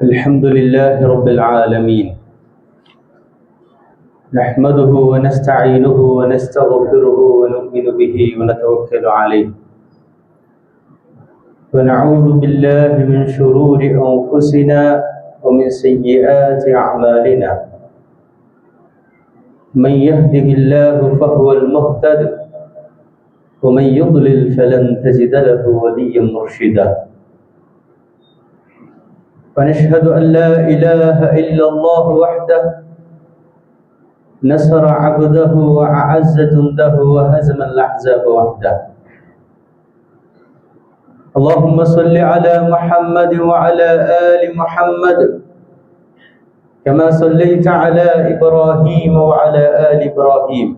الحمد لله رب العالمين، نحمده ونستعينه ونستغفره ونؤمن به ونتوكل عليه، ونعوذ بالله من شرور أنفسنا ومن سيئات أعمالنا. من يهده الله فهو المهتد، ومن يضلل فلن تجد له وليا مرشدا. ونشهد أن لا إله إلا الله وحده نصر عبده وأعز جنده وهزم الأحزاب وحده. اللهم صل على محمد وعلى آل محمد كما صليت على إبراهيم وعلى آل إبراهيم،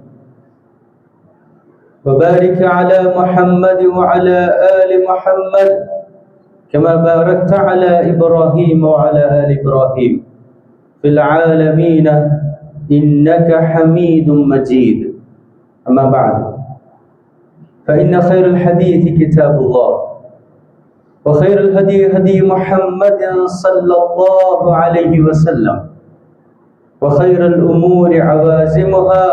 وبارك على محمد وعلى آل محمد كما باركت على إبراهيم وعلى آل إبراهيم في العالمين إنك حميد مجيد. أما بعد، فإن خير الحديث كتاب الله، وخير الهدي هدي محمد صلى الله عليه وسلم، وخير الأمور عوازمها،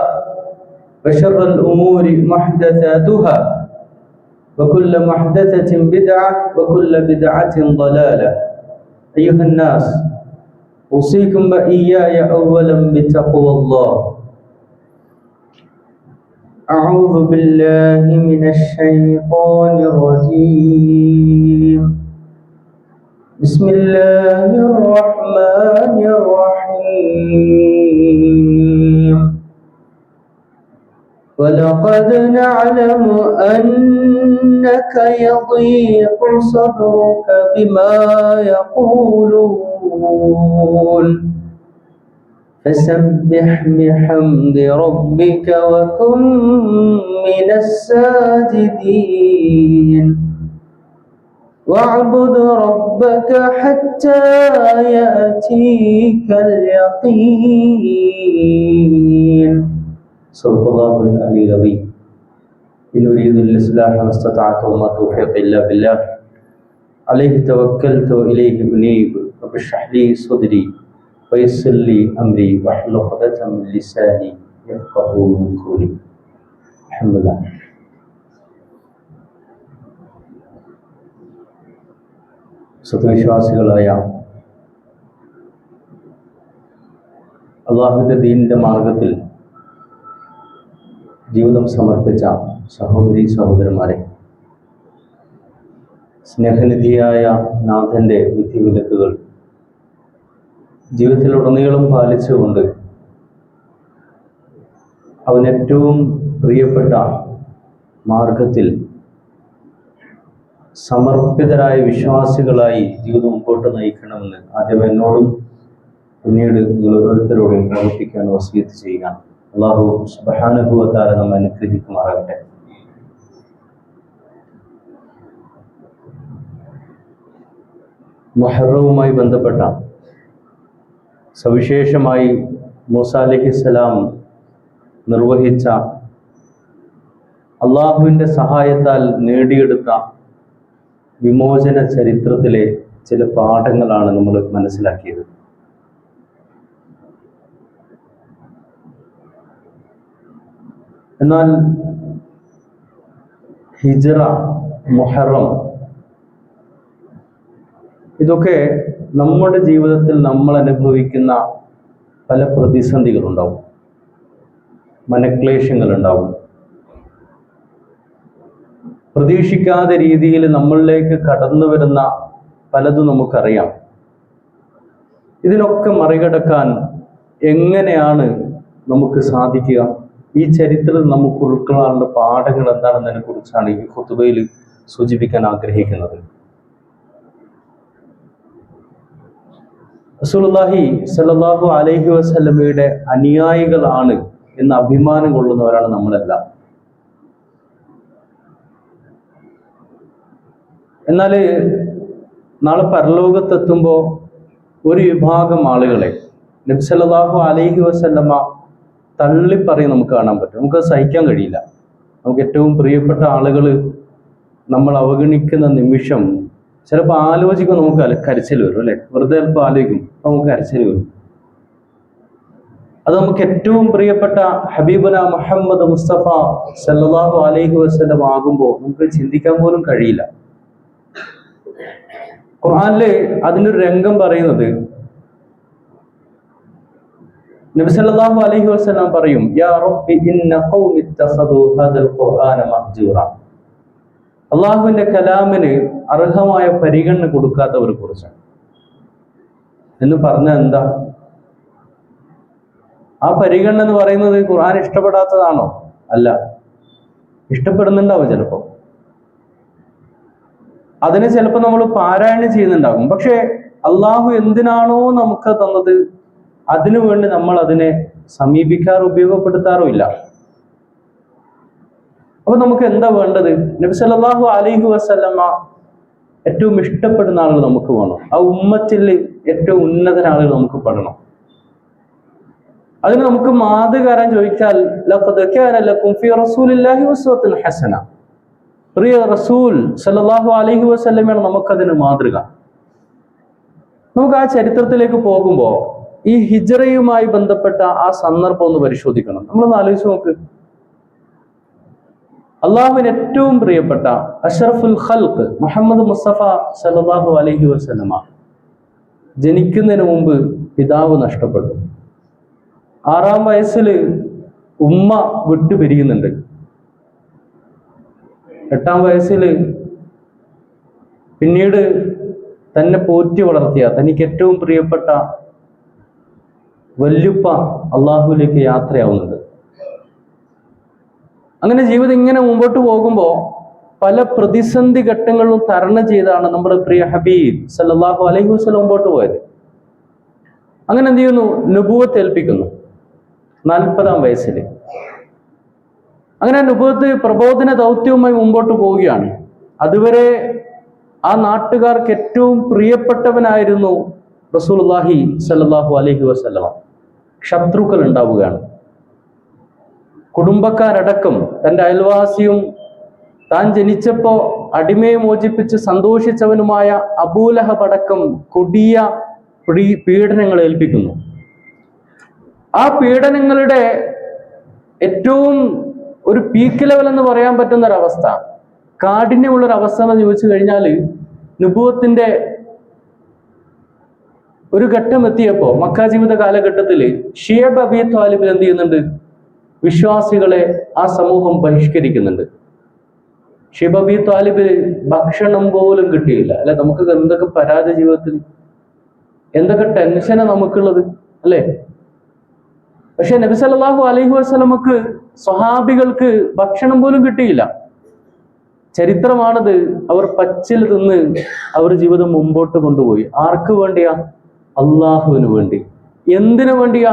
وشر الأمور محدثاتها، وكل محدثة بدعة، وكل بدعة ضلالة. أيها الناس، أوصيكم وإياي أولا بتقوى الله. أعوذ بالله من الشيطان الرجيم. بسم الله الرحمن الرحيم. ولقد نعلم أنك يضيق صدرك بما يقولون، فسبح بحمد ربك وكن من الساجدين، واعبد ربك حتى يأتيك اليقين. صدق الله العلي العظيم. إن أريد الإصلاح ما استطعت وما توفيقي إلا بالله، عليه توكلت وإليه أنيب. رب اشرح لي صدري ويسر لي أمري واحلل عقدة من لساني يفقهوا قولي. الحمد لله. സത്യവിശ്വാസികളായ അല്ലാഹുവിന്റെ ദീനിന്റെ മാർഗത്തിൽ ജീവിതം സമർപ്പിച്ച സഹോദരി സഹോദരന്മാരെ, സ്നേഹനിധിയായ നാഥന്റെ വിധിവിലക്കുകൾ ജീവിതത്തിലുടനീളം പാലിച്ചുകൊണ്ട് അവൻ ഏറ്റവും പ്രിയപ്പെട്ട മാർഗത്തിൽ സമർപ്പിതരായ വിശ്വാസികളായി ജീവിതം മുമ്പോട്ട് നയിക്കണമെന്ന് ആദ്യം എന്നോടും പിന്നീട് നിങ്ങൾ ഓരോരുത്തരോടും പ്രവർത്തിക്കാൻ വസിയത്ത് ചെയ്യുക. അല്ലാഹു സുബ്ഹാനഹു വ തആല നമ്മെ അനുഗ്രഹിക്കുമാറാകട്ടെ. മുഹറവുമായി ബന്ധപ്പെട്ട സവിശേഷമായി മൂസാ അലൈഹിസ്സലാം നിർവഹിച്ച അള്ളാഹുവിൻ്റെ സഹായത്താൽ നേടിയെടുത്ത വിമോചന ചരിത്രത്തിലെ ചില പാഠങ്ങളാണ് നമ്മൾ മനസ്സിലാക്കിയത്. എന്നാൽ ഹിജ്റ, മുഹറം, ഇതൊക്കെ നമ്മുടെ ജീവിതത്തിൽ നമ്മൾ അനുഭവിക്കുന്ന പല പ്രതിസന്ധികളുണ്ടാവും, മനക്ലേശങ്ങളുണ്ടാവും. പ്രതീക്ഷിക്കാത്ത രീതിയിൽ നമ്മളിലേക്ക് കടന്നു വരുന്ന പലതും നമുക്കറിയാം. ഇതിനൊക്കെ മറികടക്കാൻ എങ്ങനെയാണ് നമുക്ക് സാധിക്കുക? ഈ ചരിത്രത്തിൽ നമുക്ക് ഉൾക്കൊള്ളാനുള്ള പാഠങ്ങൾ എന്താണെന്നതിനെ കുറിച്ചാണ് ഈ ഖുതുബയിൽ സൂചിപ്പിക്കാൻ ആഗ്രഹിക്കുന്നത്. റസൂലുള്ളാഹി സ്വല്ലല്ലാഹു അലൈഹി വസല്ലമയുടെ അനുയായികളാണ് എന്ന് അഭിമാനം കൊള്ളുന്നവരാണ് നമ്മളെല്ലാം. എന്നാൽ നാളെ പരലോകത്തെത്തുമ്പോൾ ഒരു വിഭാഗം ആളുകളെ നബി സല്ലല്ലാഹു അലൈഹി വസല്ലമ തള്ളിപ്പറയും നമുക്ക് കാണാൻ പറ്റും. നമുക്കത് സഹിക്കാൻ കഴിയില്ല. നമുക്ക് ഏറ്റവും പ്രിയപ്പെട്ട ആളുകൾ നമ്മൾ അവഗണിക്കുന്ന നിമിഷം ചിലപ്പോൾ ആലോചിക്കും, നമുക്ക് കരച്ചിൽ വരും അല്ലെ? വെറുതെ ചിലപ്പോൾ ആലോചിക്കും, നമുക്ക് കരച്ചിൽ വരും. അത് നമുക്ക് ഏറ്റവും പ്രിയപ്പെട്ട ഹബീബുന മുഹമ്മദ് മുസ്തഫ സല്ലല്ലാഹു അലൈഹി വസല്ലം ആകുമ്പോൾ നമുക്ക് ചിന്തിക്കാൻ പോലും കഴിയില്ല. ഖുർആനില് അതിനൊരു രംഗം പറയുന്നത്, നബി സല്ലല്ലാഹു അലൈഹി വസല്ലം പറയും, യാ റബ്ബി ഇന്ന ഖൗമി ഇത്തഖദു ഹാദൽ ഖുർആന മഹ്ജൂറ. അള്ളാഹുവിന്റെ കലാമിന് അർഹമായ പരിഗണന കൊടുക്കാത്തവരെ കുറിച്ചാണ് എന്ന് പറഞ്ഞാൽ എന്താ? ആ പരിഗണന എന്ന് പറയുന്നത് ഖുർആൻ ഇഷ്ടപ്പെടാത്തതാണോ? അല്ല, ഇഷ്ടപ്പെടുന്നുണ്ടാവും ചിലപ്പോ. അതിന് ചിലപ്പോൾ നമ്മൾ പാരായണം ചെയ്യുന്നുണ്ടാകും. പക്ഷെ അള്ളാഹു എന്തിനാണോ നമുക്ക് തന്നത് അതിനു വേണ്ടി നമ്മൾ അതിനെ സമീപിക്കാറോ ഉപയോഗപ്പെടുത്താറോ ഇല്ല. അപ്പൊ നമുക്ക് എന്താ വേണ്ടത്? നബി സല്ലല്ലാഹു അലൈഹി വസല്ലമ ഏറ്റവും ഇഷ്ടപ്പെടുന്ന ആളുകൾ നമുക്ക് വേണം. ആ ഉമ്മത്തിൽ ഏറ്റവും ഉന്നതന ആളുകൾ നമുക്ക് പെടണം. അതിന് നമുക്ക് മാതൃകാരാൻ ചോദിച്ചാൽ, ലഖദ് കാന ലക്കും ഫീ റസൂലില്ലാഹി ഉസ്വത്തുൻ ഹസന. പ്രിയ റസൂൽ സല്ലല്ലാഹു അലൈഹി വസല്ലമയാണ് നമുക്കതിന് മാതൃക. നമുക്ക് ആ ചരിത്രത്തിലേക്ക് പോകുമ്പോൾ ഈ ഹിജ്റയുമായി ബന്ധപ്പെട്ട ആ സന്ദർഭം ഒന്ന് പരിശോധിക്കണം. നമ്മളൊന്ന് ആലോചിച്ച് നോക്ക്. അള്ളാഹുവിന് ഏറ്റവും പ്രിയപ്പെട്ട അഷ്റഫുൽ ഖൽഖ് മുഹമ്മദ് മുസ്തഫ സല്ലല്ലാഹു അലൈഹി വസല്ലമ ജനിക്കുന്നതിന് മുമ്പ് പിതാവ് നഷ്ടപ്പെട്ടു. 6-ാം വയസ്സിൽ ഉമ്മ വിട്ടുപിരിയുന്നുണ്ട്. 8-ാം വയസ്സിൽ പിന്നീട് തന്നെ പോറ്റി വളർത്തിയ തനിക്ക് ഏറ്റവും പ്രിയപ്പെട്ട വല്യുപ്പ അള്ളാഹുവിലേക്ക് യാത്രയാവുന്നുണ്ട്. അങ്ങനെ ജീവിതം ഇങ്ങനെ മുമ്പോട്ട് പോകുമ്പോൾ പല പ്രതിസന്ധി ഘട്ടങ്ങളിലും തരണം ചെയ്താണ് നമ്മുടെ പ്രിയ ഹബീബ് സല്ലല്ലാഹു അലൈഹി വസല്ലം മുമ്പോട്ട് പോയത്. അങ്ങനെ എന്ത് ചെയ്യുന്നു? നുബുവത്ത് ഏൽപ്പിക്കുന്നു 40-ാം വയസ്സിൽ. അങ്ങനെ നുബുവത്ത് പ്രബോധന ദൗത്യവുമായി മുമ്പോട്ട് പോവുകയാണ്. അതുവരെ ആ നാട്ടുകാർക്ക് ഏറ്റവും പ്രിയപ്പെട്ടവനായിരുന്നു റസൂലുള്ളാഹി സല്ലല്ലാഹു അലൈഹി വസല്ലം. ശത്രുക്കൾ ഉണ്ടാവുകയാണ്. കുടുംബക്കാരടക്കം തൻ്റെ അയൽവാസിയും താൻ ജനിച്ചപ്പോ അടിമയെ മോചിപ്പിച്ച് സന്തോഷിച്ചവനുമായ അബൂലഹബ് അടക്കം കൊടിയ പീഡനങ്ങൾ ഏൽപ്പിക്കുന്നു. ആ പീഡനങ്ങളുടെ ഏറ്റവും ഒരു പീക്ക് ലെവൽ എന്ന് പറയാൻ പറ്റുന്ന ഒരവസ്ഥ, കാഠിന്യമുള്ളൊരവസ്ഥ എന്ന് ചോദിച്ചു കഴിഞ്ഞാൽ, നുബുവത്തിന്റെ ഒരു ഘട്ടം എത്തിയപ്പോ മക്ക ജീവിത കാലഘട്ടത്തിൽ ഷിയബ് അബി ത്വാലിബ് എന്ത് ചെയ്യുന്നുണ്ട്? വിശ്വാസികളെ ആ സമൂഹം ബഹിഷ്കരിക്കുന്നുണ്ട്. ഷിയബ് അബി ത്വാലിബ് ഭക്ഷണം പോലും കിട്ടിയില്ല. അല്ലെ, നമുക്ക് എന്തൊക്കെ പരാതി ജീവിതത്തിൽ, എന്തൊക്കെ ടെൻഷനാണ് നമുക്കുള്ളത് അല്ലെ? പക്ഷെ നബി സല്ലല്ലാഹു അലൈഹി വസല്ലമക്ക് സ്വഹാബികൾക്ക് ഭക്ഷണം പോലും കിട്ടിയില്ല. ചരിത്രമാണത്. അവർ പച്ചിൽ തിന്ന് അവർ ജീവിതം മുമ്പോട്ട് കൊണ്ടുപോയി. ആർക്ക് വേണ്ടിയാ? അള്ളാഹുവിന് വേണ്ടി. എന്തിനു വേണ്ടിയാ?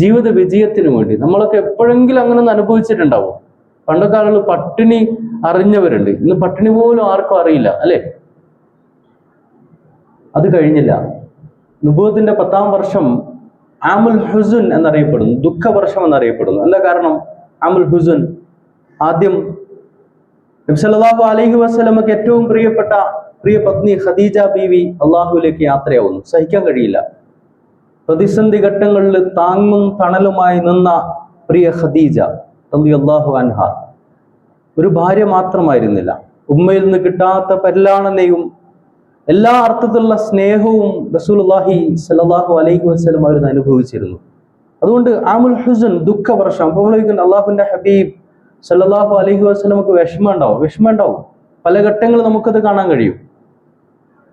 ജീവിത വിജയത്തിന് വേണ്ടി. നമ്മളൊക്കെ എപ്പോഴെങ്കിലും അങ്ങനെ ഒന്ന് അനുഭവിച്ചിട്ടുണ്ടാവും. പണ്ടൊക്കെ ആളുകൾ പട്ടിണി അറിഞ്ഞവരുണ്ട്. ഇന്ന് പട്ടിണി പോലും ആർക്കും അറിയില്ല അല്ലെ? അത് കഴിഞ്ഞില്ല. നുബുവത്തിന്റെ 10-ാം വർഷം ആമുൽ ഹുസുൻ എന്നറിയപ്പെടുന്നു, ദുഃഖവർഷം എന്നറിയപ്പെടുന്നു. എന്താ കാരണം? ആമുൽ ഹുസുൻ, ആദ്യം നബി സല്ലല്ലാഹു അലൈഹി വസല്ലമക്ക് ഏറ്റവും പ്രിയപ്പെട്ട പ്രിയ പത്നി ഖദീജ ബീവി അള്ളാഹുവിലേക്ക് യാത്രയാവുന്നു. സഹിക്കാൻ കഴിയില്ല. പ്രതിസന്ധി ഘട്ടങ്ങളിൽ താങ്ങും തണലുമായി നിന്ന പ്രിയ ഖദീജ റളിയല്ലാഹു അൻഹ ഒരു ഭാര്യ മാത്രമായിരുന്നില്ല. ഉമ്മയിൽ നിന്ന് കിട്ടാത്ത പരിലാളനയും എല്ലാ അർത്ഥത്തിലുള്ള സ്നേഹവും റസൂലുള്ളാഹി സ്വല്ലല്ലാഹു അലൈഹി വസല്ലം അവർ അനുഭവിച്ചിരുന്നു. അതുകൊണ്ട് ആമുൽ ഹുസൻ, ദുഃഖവർഷം. അപ്പോൾ അള്ളാഹുവിന്റെ ഹബീബ് സല്ലല്ലാഹു അലൈഹി വസല്ലമക്ക് വിഷമം ഉണ്ടാവും. പല ഘട്ടങ്ങളിൽ നമുക്കത് കാണാൻ കഴിയും.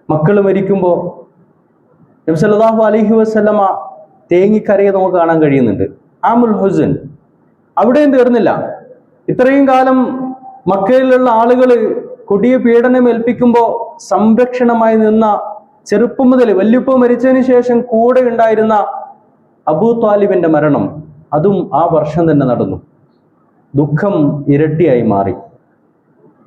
മക്കൾ മരിക്കുമ്പോൾ നബി സല്ലല്ലാഹു അലൈഹി വസല്ലമ തേങ്ങിക്കരയെ നമുക്ക് കാണാൻ കഴിയുന്നുണ്ട്. ആമുൽ ഹുസൻ അവിടെയും തീർന്നില്ല. ഇത്രയും കാലം മക്കയിലുള്ള ആളുകൾ കൊടിയ പീഡനം ഏൽപ്പിക്കുമ്പോൾ സംരക്ഷണമായി നിന്ന, ചെറുപ്പം മുതൽ വല്യുപ്പ മരിച്ചതിന് ശേഷം കൂടെ ഉണ്ടായിരുന്ന അബൂ ത്വാലിബിന്റെ മരണം, അതും ആ വർഷം തന്നെ നടന്നു. ദുഃഖം ഇരട്ടിയായി മാറി.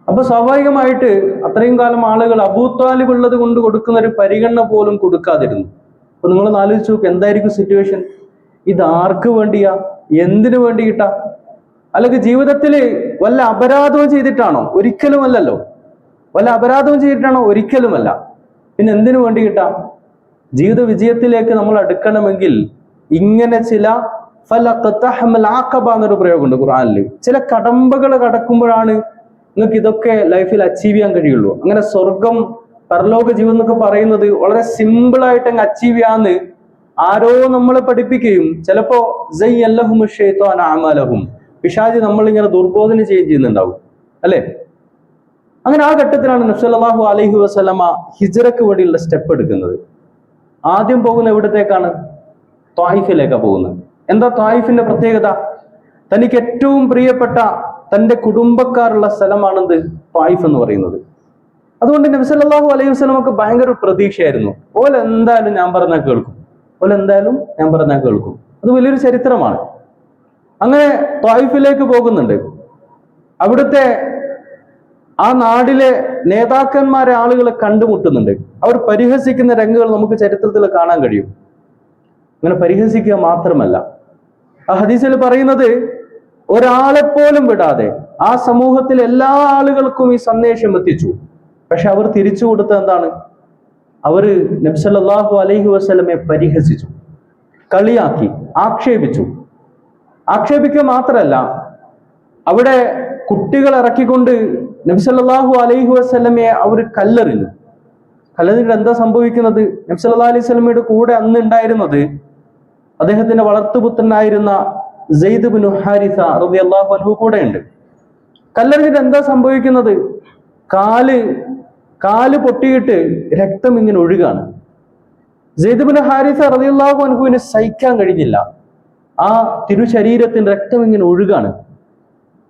അപ്പൊ സ്വാഭാവികമായിട്ട് അത്രയും കാലം ആളുകൾ അബൂ ത്വാലിബ് ഉള്ളത് കൊണ്ട് കൊടുക്കുന്ന ഒരു പരിഗണന പോലും കൊടുക്കാതിരുന്നു. അപ്പൊ നിങ്ങളൊന്ന് ആലോചിച്ച് നോക്ക്, എന്തായിരിക്കും സിറ്റുവേഷൻ? ഇത് ആർക്ക് വേണ്ടിയാ? എന്തിനു വേണ്ടിയിട്ടാ? അല്ലെങ്കിൽ ജീവിതത്തിൽ വല്ല അപരാധവും ചെയ്തിട്ടാണോ? ഒരിക്കലും അല്ലല്ലോ. വല്ല അപരാധവും ചെയ്തിട്ടാണോ? ഒരിക്കലുമല്ല. പിന്നെ എന്തിനു വേണ്ടിയിട്ടാ? ജീവിത വിജയത്തിലേക്ക് നമ്മൾ അടുക്കണമെങ്കിൽ ഇങ്ങനെ ചില എന്നൊരു പ്രയോഗമുണ്ട് ഖുർആനിൽ. ചില കടമ്പകൾ കടക്കുമ്പോഴാണ് നിങ്ങൾക്ക് ഇതൊക്കെ ലൈഫിൽ അച്ചീവ് ചെയ്യാൻ കഴിയുള്ളൂ. അങ്ങനെ സ്വർഗം, പരലോക ജീവിതം എന്നൊക്കെ പറയുന്നത് വളരെ സിമ്പിൾ ആയിട്ട് അങ്ങ് അച്ചീവ് ചെയ്യാന്ന് ആരോ നമ്മളെ പഠിപ്പിക്കുകയും ചിലപ്പോ പിശാച് നമ്മളിങ്ങനെ ദുർബോധന ചെയ്യുന്നുണ്ടാവും, അല്ലെ? അങ്ങനെ ആ ഘട്ടത്തിലാണ് നബി സല്ലല്ലാഹു അലൈഹി വസല്ലമ ഹിജ്റക്ക് വേണ്ടിയുള്ള സ്റ്റെപ്പ് എടുക്കുന്നത്. ആദ്യം പോകുന്ന എവിടത്തേക്കാണ്? ത്വായിഫിലേക്കാണ് പോകുന്നത്. എന്താ ത്വായിഫിന്റെ പ്രത്യേകത? തനിക്ക് ഏറ്റവും പ്രിയപ്പെട്ട തന്റെ കുടുംബക്കാരുള്ള സ്ഥലമാണെന്ത്? ത്വായിഫ് എന്ന് പറയുന്നത്. അതുകൊണ്ട് നബി സല്ലല്ലാഹു അലൈഹി വസല്ലമക്ക് ഭയങ്കര പ്രതീക്ഷയായിരുന്നു. എന്തായാലും ഞാൻ പറഞ്ഞാൽ കേൾക്കും. അത് വലിയൊരു ചരിത്രമാണ്. അങ്ങനെ ത്വായിഫിലേക്ക് പോകുന്നുണ്ട്. അവിടുത്തെ ആ നാടിലെ നേതാക്കന്മാരെ ആളുകളെ കണ്ടുമുട്ടുന്നുണ്ട്. അവർ പരിഹസിക്കുന്ന രംഗങ്ങൾ നമുക്ക് ചരിത്രത്തിൽ കാണാൻ കഴിയും. അങ്ങനെ പരിഹസിക്കുക മാത്രമല്ല, ആ ഹദീസിൽ പറയുന്നത് ഒരാളെപ്പോലും വിടാതെ ആ സമൂഹത്തിൽ എല്ലാ ആളുകൾക്കും ഈ സന്ദേശം എത്തിച്ചു. പക്ഷെ അവർ തിരിച്ചു കൊടുത്തത് എന്താണ്? അവര് നബി സല്ലല്ലാഹു അലൈഹി വസല്ലമയെ പരിഹസിച്ചു, കളിയാക്കി, ആക്ഷേപിച്ചു. ആക്ഷേപിക്കുക മാത്രമല്ല, അവിടെ കുട്ടികൾ ഇറക്കിക്കൊണ്ട് നബി സല്ലല്ലാഹു അലൈഹി വസല്ലമയെ അവർ കല്ലെറിഞ്ഞു. കല്ലെറിഞ്ഞിട്ട് എന്താ സംഭവിക്കുന്നത്? നബി സല്ലല്ലാഹു അലൈഹി വസല്ലമയുടെ കൂടെ അന്ന് ഉണ്ടായിരുന്നത് അദ്ദേഹത്തിന്റെ വളർത്തുപുത്രനായിരുന്ന സെയ്ദ് ഇബ്നു ഹാരിസ റളിയല്ലാഹു അൻഹു കൂടെ ഉണ്ട്. കല്ലെറിഞ്ഞിട്ട് എന്താ സംഭവിക്കുന്നത്? കാല് പൊട്ടിയിട്ട് രക്തം ഇങ്ങനെ ഒഴുകാണ്. സെയ്ദ് ഇബ്നു ഹാരിസ റളിയല്ലാഹു അൻഹുവിന് സഹിക്കാൻ കഴിഞ്ഞില്ല. ആ തിരുശരീരത്തിന്റെ രക്തം ഇങ്ങനെ ഒഴുകാണ്.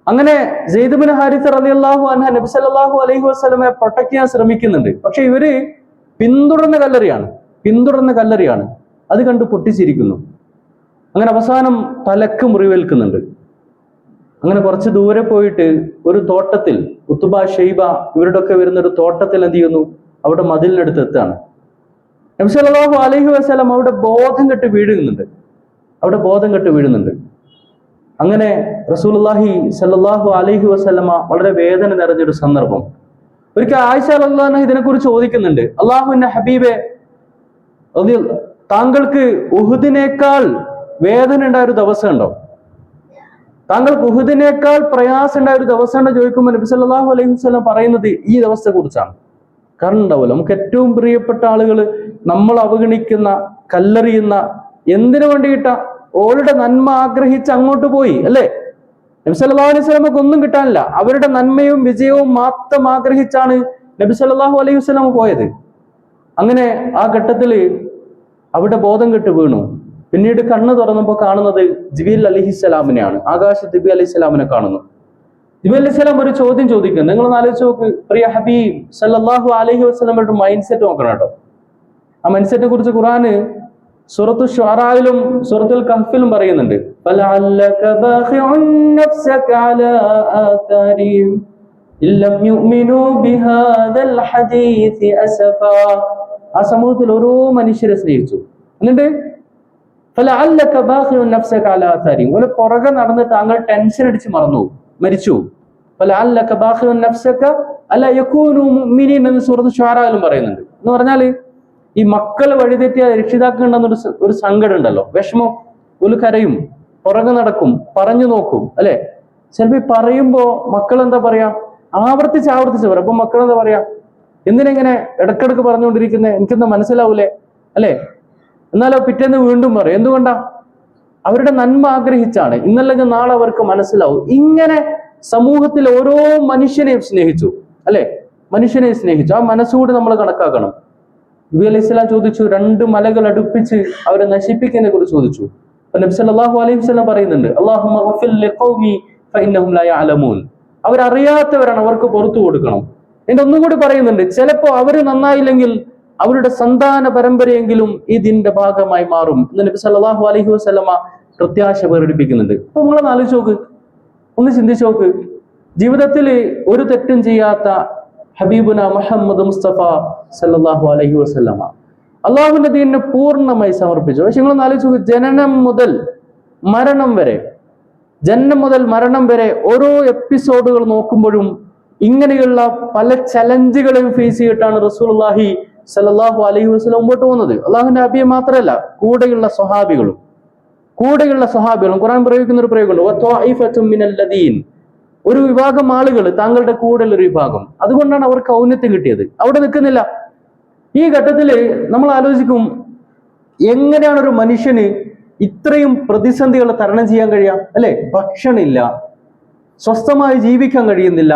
അങ്ങനെ സെയ്ദ് ഇബ്നു ഹാരിസ റളിയല്ലാഹു അൻഹു നബി സല്ലല്ലാഹു അലൈഹി വസല്ലമയെ പ്രൊട്ടക്ട് ചെയ്യാൻ ശ്രമിക്കുന്നുണ്ട്. പക്ഷെ ഇവര് പിന്തുടർന്ന കല്ലെറിയാണ്. അത് കണ്ട് പൊട്ടിച്ചിരിക്കുന്നു. അങ്ങനെ അവസാനം തലക്ക് മുറിവേൽക്കുന്നുണ്ട്. അങ്ങനെ കുറച്ച് ദൂരെ പോയിട്ട് ഒരു തോട്ടത്തിൽ, ഉത്തുബ, ഷൈബ ഇവരുടെ ഒക്കെ വരുന്ന ഒരു തോട്ടത്തിൽ എന്ത് ചെയ്യുന്നു? അവിടെ മതിലിനടുത്ത് എത്താണ്. നബി സല്ലല്ലാഹു അലൈഹി വസല്ലം അവിടെ ബോധം കെട്ട് വീഴുന്നുണ്ട്. അങ്ങനെ റസൂലുള്ളാഹി സല്ലല്ലാഹു അലൈഹി വസല്ലമ വളരെ വേദന നിറഞ്ഞൊരു സന്ദർഭം. ഒരിക്കൽ ആയിഷ റളിയല്ലാഹു അൻഹ ഇതിനെക്കുറിച്ച് ചോദിക്കുന്നുണ്ട്, അല്ലാഹുവിന്റെ ഹബീബെ, താങ്കൾക്ക് ഉഹുദിനേക്കാൾ വേദന ഉണ്ടായ ഒരു ദിവസം ഉണ്ടോ? താങ്കൾക്ക് ഉഹുദിനേക്കാൾ പ്രയാസം ഉണ്ടായ ഒരു ദിവസം ഉണ്ടോ ചോദിക്കുമ്പോൾ നബി സല്ലല്ലാഹു അലൈഹി വസല്ലം പറയുന്നത് ഈ ദിവസത്തെ കുറിച്ചാണ്. കാരണം ഉണ്ടാവുമല്ലോ, നമുക്ക് ഏറ്റവും പ്രിയപ്പെട്ട ആളുകൾ നമ്മൾ അവഗണിക്കുന്ന, കല്ലെറിയുന്ന, എന്തിനു വേണ്ടിയിട്ടാ? ഓരുടെ നന്മ ആഗ്രഹിച്ച് അങ്ങോട്ട് പോയി, അല്ലേ? നബി സല്ലല്ലാഹു അലൈഹി വസല്ലമക്ക് ഒന്നും കിട്ടാനില്ല. അവരുടെ നന്മയും വിജയവും മാത്രം ആഗ്രഹിച്ചാണ് നബി സല്ലല്ലാഹു അലൈഹി വസല്ലം പോയത്. അങ്ങനെ ആ ഘട്ടത്തിൽ അവിടെ ബോധം കെട്ട് വീണു. പിന്നീട് കണ്ണ് തുറന്നപ്പോൾ കാണുന്നത് ജിബ്രീൽ അലൈഹിസ്സലാമിനെയാണ്. ആകാശത്ത് ജിബ്രീൽ അലൈഹിസ്സലാമിനെ കാണുന്നു. ജിബ്രീൽ അലൈഹിസ്സലാം ഒരു ചോദ്യം ചോദിക്കുന്നു. നിങ്ങളൊന്ന് ആലോചിച്ച് നോക്ക്, പ്രിയ ഹബീബ് സല്ലല്ലാഹു അലൈഹി വസല്ലമയുടെ മൈൻഡ് സെറ്റ് നോക്കണം കേട്ടോ. ആ മൈൻഡ് സെറ്റിനെ കുറിച്ച് ഖുർആന് സൂറത്തു ശുഅറായിലും സൂറത്തുൽ കഹ്ഫിലും പറയുന്നുണ്ട്. ആ സമൂഹത്തിൽ ഓരോ മനുഷ്യരെ സ്നേഹിച്ചു. എന്നിട്ട് ഒരു പുറകെ നടന്ന് താങ്കൾ ടെൻഷൻ അടിച്ച് മരിച്ചു. എന്ന് സൂറത്ത് ശുഅറായിലും പറയുന്നുണ്ട്. എന്ന് പറഞ്ഞാല് ഈ മക്കൾ വഴിതെറ്റിയ രക്ഷിതാക്കളുണ്ടെന്നൊരു ഒരു സങ്കടം ഉണ്ടല്ലോ, വിഷമം. ഒരു കരയും, പുറകെ നടക്കും, പറഞ്ഞു നോക്കും, അല്ലെ? ചിലപ്പോ പറയുമ്പോ മക്കൾ എന്താ പറയാ? ആവർത്തിച്ച് പറയും. അപ്പൊ മക്കൾ എന്താ പറയാ? എന്തിനെങ്ങനെ ഇടക്കിടക്ക് പറഞ്ഞുകൊണ്ടിരിക്കുന്നത്? എനിക്കെന്താ മനസ്സിലാവൂലേ, അല്ലെ? എന്നാലോ പിറ്റേന്ന് വീണ്ടും പറയും. എന്തുകൊണ്ടാ? അവരുടെ നന്മ ആഗ്രഹിച്ചാണ്. ഇന്നല്ലെങ്കിൽ നാളെ അവർക്ക് മനസ്സിലാവും. ഇങ്ങനെ സമൂഹത്തിൽ ഓരോ മനുഷ്യനെയും സ്നേഹിച്ചു, അല്ലെ? മനുഷ്യനെയും സ്നേഹിച്ചു. ആ മനസ്സുകൂടി നമ്മൾ കണക്കാക്കണം. നബി അലൈഹി സ്വലാം ചോദിച്ചു, 2 മലകൾ അടുപ്പിച്ച് അവരെ നശിപ്പിക്കുന്നതിനെ കുറിച്ച് ചോദിച്ചു. അപ്പൊ നബി സല്ലല്ലാഹു അലൈഹി വസല്ലം പറയുന്നുണ്ട്, അല്ലാഹുമ്മ ഗഫിർ ലിഖൗമി ഫഇന്നഹും ലാ യഅലമൂൻ. അവരറിയാത്തവരാണ്, അവർക്ക് പുറത്തു കൊടുക്കണം. എന്നിട്ട് ഒന്നും കൂടി പറയുന്നുണ്ട്, ചിലപ്പോ അവര് നന്നായില്ലെങ്കിൽ അവരുടെ സന്താന പരമ്പരയെങ്കിലും ഇതിന്റെ ഭാഗമായി മാറും എന്ന് നബി സല്ലല്ലാഹു അലൈഹി വസല്ലമ പ്രത്യാശ പ്രകടിപ്പിക്കുന്നുണ്ട്. അപ്പൊ നിങ്ങളൊന്ന് ആലോചിച്ച് നോക്ക്, ഒന്ന് ചിന്തിച്ചു നോക്ക്. ജീവിതത്തിൽ ഒരു തെറ്റും ചെയ്യാത്ത ഹബീബുന മുഹമ്മദ് മുസ്തഫ സല്ലല്ലാഹു അലൈഹി വസല്ലമ അള്ളാഹുവിന്റെ ദീനിനെ പൂർണ്ണമായി സമർപ്പിച്ചു. പക്ഷെ നിങ്ങളൊന്ന് ആലോചിച്ച് നോക്ക്, ജനനം മുതൽ മരണം വരെ ഓരോ എപ്പിസോഡുകൾ നോക്കുമ്പോഴും ഇങ്ങനെയുള്ള പല ചലഞ്ചുകളെയും ഫേസ് ചെയ്തിട്ടാണ് റസൂലുള്ളാഹി സ്വല്ലല്ലാഹു അലൈഹി വസല്ലം മുമ്പോട്ട് പോകുന്നത്. അള്ളാഹുവിന്റെ നബിയെ മാത്രമല്ല, കൂടെയുള്ള സ്വഹാബികളും ഖുർആൻ പ്രയോഗിക്കുന്ന ഒരു പ്രയോഗമുണ്ട്, ഒരു വിഭാഗം ആളുകൾ താങ്കളുടെ കൂടെയുള്ള ഒരു വിഭാഗം. അതുകൊണ്ടാണ് അവർക്ക് ഔന്നത്യം കിട്ടിയത്. അവിടെ നിൽക്കുന്നില്ല. ഈ ഘട്ടത്തില് നമ്മൾ ആലോചിക്കും, എങ്ങനെയാണ് ഒരു മനുഷ്യന് ഇത്രയും പ്രതിസന്ധികൾ തരണം ചെയ്യാൻ കഴിയാം? അല്ലെ, ഭക്ഷണമില്ല, സ്വസ്ഥമായി ജീവിക്കാൻ കഴിയുന്നില്ല.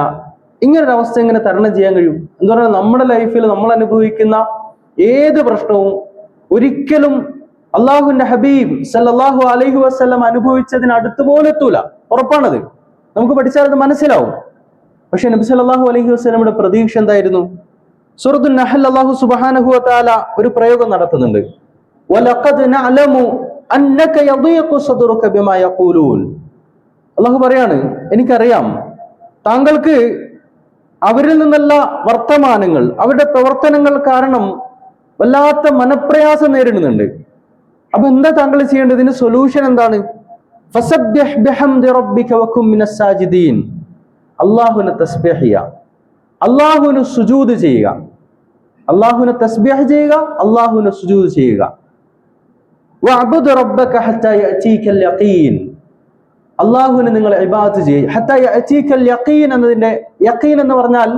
ഇങ്ങനൊരു അവസ്ഥ എങ്ങനെ തരണം ചെയ്യാൻ കഴിയും? എന്ന് പറഞ്ഞാൽ നമ്മുടെ ലൈഫിൽ നമ്മൾ അനുഭവിക്കുന്ന ഏത് പ്രശ്നവും ഒരിക്കലും അള്ളാഹുവിന്റെ ഹബീബ് സല്ലല്ലാഹു അലൈഹി വസല്ലം അനുഭവിച്ചതിന് അടുത്ത് പോലെ എത്തൂല. ഉറപ്പാണത്. നമുക്ക് പഠിച്ചാൽ അത് മനസ്സിലാവും. പക്ഷെ നബി സല്ലല്ലാഹു അലൈഹി വസല്ലമയുടെ പ്രതീക്ഷ എന്തായിരുന്നു? സൂറത്തുൻ നഹൽ അല്ലാഹു സുബ്ഹാനഹു വ തആല ഒരു പ്രയോഗം നടത്തുന്നുണ്ട്. വലഖദ് നഅലമു അന്നക യദീഖു സദ്റുക ബിമാ യഖൂലൂൻ. അല്ലാഹു പറയാണ്, എനിക്കറിയാം താങ്കൾക്ക് അവരിൽ നിന്നുള്ള വർത്തമാനങ്ങൾ, അവരുടെ പ്രവർത്തനങ്ങൾ കാരണം വല്ലാത്ത മനപ്രയാസം നേരിടുന്നുണ്ട്. അപ്പൊ എന്താ താങ്കൾ ചെയ്യേണ്ടത്? ഇതിന് സൊല്യൂഷൻ എന്താണ്? ഫസബ്ബിഹ് ബിഹംദി റബ്ബിക വകും മിനസ് സാജിദീൻ. അല്ലാഹുവിനെ തസ്ബീഹ് ചെയ്യുക, അല്ലാഹുവിന് സുജൂദ് ചെയ്യുക, അല്ലാഹുവിനെ തസ്ബീഹ് ചെയ്യുക, അല്ലാഹുവിനെ സുജൂദ് ചെയ്യുക. വഅബ്ദു റബ്ബക ഹത്താ യഅതീകൽ യഖീൻ. അല്ലാഹുവിനെ നിങ്ങൾ ഇബാദത്ത് ചെയ്യുക. ഹത്താ യഅതീകൽ യഖീൻ എന്നതിന്റെ യഖീൻ എന്ന് പറഞ്ഞാൽ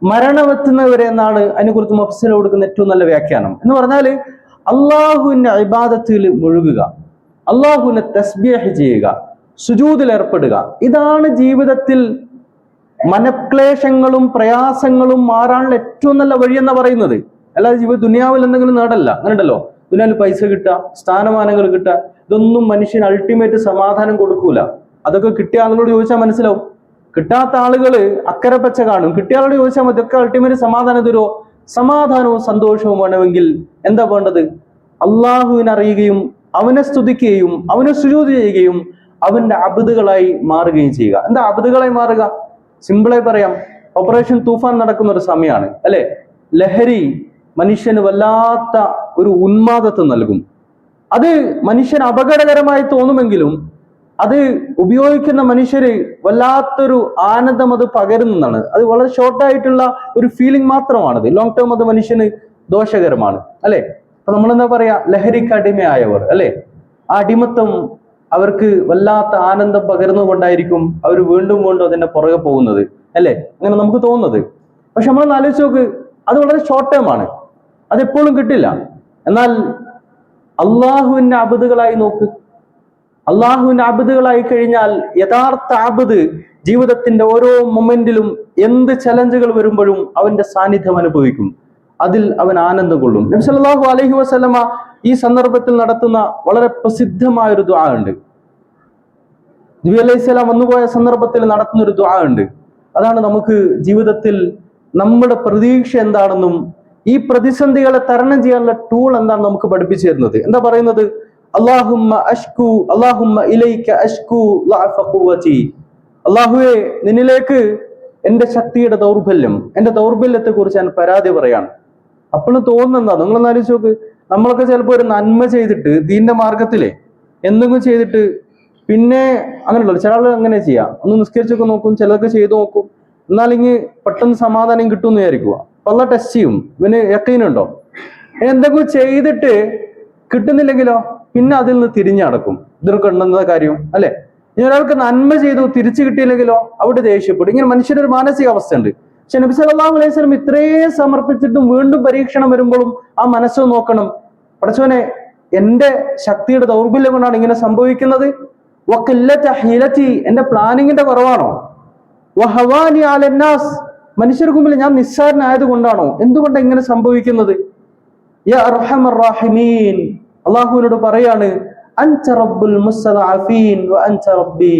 മരണമെത്തുന്നവരെ എന്നാണ് അതിനെക്കുറിച്ച് മുഫസ്സിൽ കൊടുക്കുന്ന ഏറ്റവും നല്ല വ്യാഖ്യാനം. എന്ന് പറഞ്ഞാൽ അള്ളാഹുവിന്റെ ഇബാദത്തിൽ മുഴുകുക, അള്ളാഹുവിനെ തസ്ബീഹ് ചെയ്യുക, സുജൂദിൽ ഏർപ്പെടുക. ഇതാണ് ജീവിതത്തിൽ മനക്ലേശങ്ങളും പ്രയാസങ്ങളും മാറാനുള്ള ഏറ്റവും നല്ല വഴി എന്ന് പറയുന്നത്. അല്ലാതെ ദുനിയാവിൽ എന്തെങ്കിലും നേടല്ല. അങ്ങനെയുണ്ടല്ലോ, ദുനിയാവിൽ പൈസ കിട്ടുക, സ്ഥാനമാനങ്ങൾ കിട്ടുക, ഇതൊന്നും മനുഷ്യന് അൾട്ടിമേറ്റ് സമാധാനം കൊടുക്കൂല. അതൊക്കെ കിട്ടിയ ആളുകളോട് ചോദിച്ചാൽ മനസ്സിലാവും. കിട്ടാത്ത ആളുകള് അക്കരെ പച്ച കാണും. കിട്ടിയ ആളോട് ചോദിച്ചാൽ മതി, ഇതൊക്കെ അൾട്ടിമേറ്റ് സമാധാനം തരുമോ? സമാധാനവും സന്തോഷവും വേണമെങ്കിൽ എന്താ വേണ്ടത്? അള്ളാഹുവിനെ അറിയുകയും അവനെ സ്തുതിക്കുകയും അവനെ സുജൂദ് ചെയ്യുകയും അവന്റെ അബ്ദുകളായി മാറുകയും ചെയ്യുക. എന്താ അബ്ദുകളായി മാറുക? സിമ്പിളായി പറയാം, ഓപ്പറേഷൻ തൂഫാൻ നടക്കുന്ന ഒരു സമയമാണ്, അല്ലെ? ലഹരി മനുഷ്യന് വല്ലാത്ത ഒരു ഉന്മാദത്വം നൽകും. അത് മനുഷ്യന് അപകടകരമായി തോന്നുമെങ്കിലും അത് ഉപയോഗിക്കുന്ന മനുഷ്യര് വല്ലാത്തൊരു ആനന്ദം അത് പകരുന്നതാണ്. അത് വളരെ ഷോർട്ടായിട്ടുള്ള ഒരു ഫീലിംഗ് മാത്രമാണത്. ലോങ് ടേം അത് മനുഷ്യന് ദോഷകരമാണ്, അല്ലെ? അപ്പൊ നമ്മളെന്താ പറയാ, ലഹരിക്ക് അടിമയായവർ, അല്ലെ? ആ അടിമത്തം അവർക്ക് വല്ലാത്ത ആനന്ദം പകർന്നുകൊണ്ടായിരിക്കും അവർ വീണ്ടും വീണ്ടും അതിന്റെ പുറകെ പോകുന്നത്, അല്ലെ? അങ്ങനെ നമുക്ക് തോന്നുന്നത്. പക്ഷെ നമ്മളൊന്ന് ആലോചിച്ച് നോക്ക്, അത് വളരെ ഷോർട്ട് ടേം ആണ്, അതെപ്പോഴും കിട്ടില്ല. എന്നാൽ അള്ളാഹുവിന്റെ അബ്ദുകളായി നോക്ക്, അള്ളാഹുവിന്റെ അബ്ദുകളായി കഴിഞ്ഞാൽ യഥാർത്ഥ അബ്ദ് ജീവിതത്തിന്റെ ഓരോ മൊമെന്റിലും എന്ത് ചലഞ്ചുകൾ വരുമ്പോഴും അവന്റെ സാന്നിധ്യം അനുഭവിക്കും, അതിൽ അവൻ ആനന്ദം കൊള്ളും. നബി സല്ലല്ലാഹു അലൈഹി വസല്ലമ ഈ സന്ദർഭത്തിൽ നടത്തുന്ന വളരെ പ്രസിദ്ധമായ ഒരു ദുആ ഉണ്ട്. നബി അലൈഹിസ്സലാം വന്നുപോയ സന്ദർഭത്തിൽ നടത്തുന്ന ഒരു ദുആ ഉണ്ട്. അതാണ് നമുക്ക് ജീവിതത്തിൽ നമ്മുടെ പ്രതീക്ഷ എന്താണെന്നും ഈ പ്രതിസന്ധികളെ തരണം ചെയ്യാനുള്ള ടൂൾ എന്താണെന്ന് നമുക്ക് പഠിപ്പിച്ചു തരുന്നത്. എന്താ പറയുന്നത്? അല്ലാഹുമ്മ ഇലൈക അഷ്കു ളഅഫ ഖുവതി. അല്ലാഹുവേ, നിന്നിലേക്ക് എന്റെ ശക്തിയുടെ ദൗർബല്യം, എന്റെ ദൗർബല്യത്തെ കുറിച്ച് ഞാൻ പരാതി പറയാണ്. അപ്പോഴും തോന്നുന്നെന്താ, നിങ്ങളൊന്ന് ആലോചിച്ച് നോക്ക്. നമ്മളൊക്കെ ചിലപ്പോൾ ഒരു നന്മ ചെയ്തിട്ട് ദീന്റെ മാർഗത്തിലെ എന്തെങ്കിലും ചെയ്തിട്ട് പിന്നെ അങ്ങനെയുള്ളൂ. ചില ആളുകൾ അങ്ങനെ ചെയ്യാം, ഒന്ന് നിസ്കരിച്ചൊക്കെ നോക്കും, ചിലതൊക്കെ ചെയ്തു നോക്കും, എന്നാലിങ്ങ് പെട്ടെന്ന് സമാധാനം കിട്ടും എന്ന് വിചാരിക്കുക. അപ്പൊ അള്ളാഹ് ടെസ്റ്റ് ചെയ്യും, ഇവന് യഖീനുണ്ടോ? എന്തെങ്കിലും ചെയ്തിട്ട് കിട്ടുന്നില്ലെങ്കിലോ പിന്നെ അതിൽ നിന്ന് തിരിഞ്ഞടക്കും. ഇതൊക്കെ ഉണ്ടെന്ന കാര്യം, അല്ലെ? ഇനി ഒരാൾക്ക് നന്മ ചെയ്തു തിരിച്ചു കിട്ടിയില്ലെങ്കിലോ അവിടെ ദേഷ്യപ്പെടും. ഇങ്ങനെ മനുഷ്യരുടെ ഒരു മാനസികാവസ്ഥ ഉണ്ട്. പക്ഷെ നബി സല്ലല്ലാഹു അലൈഹി വസല്ലം ഇത്രയും സമർപ്പിച്ചിട്ടും വീണ്ടും പരീക്ഷണം വരുമ്പോഴും ആ മനസ്സ് നോക്കണം, പടച്ചോനെ, എന്റെ ശക്തിയുടെ ദൗർബല്യം കൊണ്ടാണ് ഇങ്ങനെ സംഭവിക്കുന്നത്. വഖില്ലത ഹീലതി, എന്റെ പ്ലാനിങ്ങിന്റെ കുറവാണോ? വഹവാനി അലന്നാസ്, മനുഷ്യർക്ക് മുമ്പിൽ ഞാൻ നിസ്സാരനായത് കൊണ്ടാണോ? എന്തുകൊണ്ടാണ് ഇങ്ങനെ സംഭവിക്കുന്നത്? യാ അർഹമർ റഹീമീൻ, അള്ളാഹുവിനോട് പറയാണ്, അൻത റബ്ബുൽ മുസ്തദഅഫീൻ വ അൻത റബ്ബി.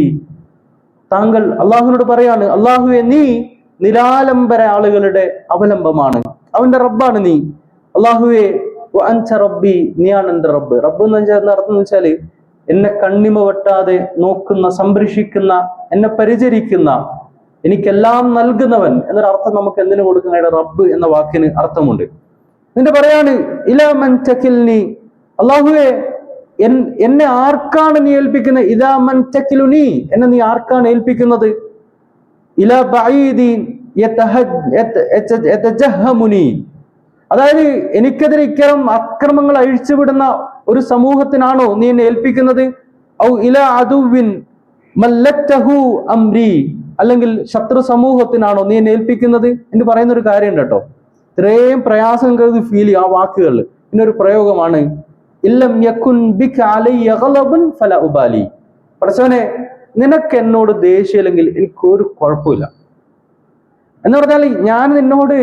താങ്കൾ അള്ളാഹുവിനോട് പറയാണ്, അള്ളാഹുവെ, നീ നിരാലംബര ആളുകളുടെ അവലംബമാണ്, അവന്റെ റബ്ബാണ് നീ. അള്ളാഹുവെ, വ അൻത റബ്ബി, നീയാണ് എന്റെ റബ്ബ്. റബ്ബ് എന്ന് വെച്ചാൽ അർത്ഥം എന്ന് വെച്ചാല് എന്നെ കണ്ണിമ വെട്ടാതെ നോക്കുന്ന, സംരക്ഷിക്കുന്ന, എന്നെ പരിചരിക്കുന്ന, എനിക്കെല്ലാം നൽകുന്നവൻ എന്നൊരർത്ഥം നമുക്ക് എന്തിനു കൊടുക്കുന്ന റബ്ബ് എന്ന വാക്കിന് അർത്ഥമുണ്ട്. എന്നിട്ട് പറയാണ്, ഇലാ മൻ തകിൽനി, അള്ളാഹുവെ, എന്നെ ആർക്കാണ് നീ ഏൽപ്പിക്കുന്നത്? ഇലാ മൻ തകിലുനി, എന്നെ നീ ആർക്കാണ് ഏൽപ്പിക്കുന്നത്? ഇലാ ബഈദീൻ അതായത് എനിക്കെതിരെ ഇത്തരം അക്രമങ്ങൾ അഴിച്ചുവിടുന്ന ഒരു സമൂഹത്തിനാണോ നീ എന്നെ ഏൽപ്പിക്കുന്നത്? ഔ ഇല അദുവിൻ മല്ലക്തഹു അംരി, അല്ലെങ്കിൽ ശത്രു സമൂഹത്തിനാണോ നീ എന്നെ ഏൽപ്പിക്കുന്നത് എന്ന് പറയുന്ന ഒരു കാര്യമുണ്ട് കേട്ടോ. ഇത്രയും പ്രയാസം ഫീൽ ചെയ്യും ആ വാക്കുകളിൽ. പിന്നൊരു പ്രയോഗമാണ് ഇല്ലം യകുൻ ബിക അലയ്യ ഗളബുൻ ഫല ഉബാലി. പടച്ചവനെ, നിനക്ക് എന്നോട് ദേഷ്യമില്ലെങ്കിൽ എനിക്കൊരു കുഴപ്പമില്ല എന്ന് പറഞ്ഞാൽ, ഞാൻ നിന്നോട്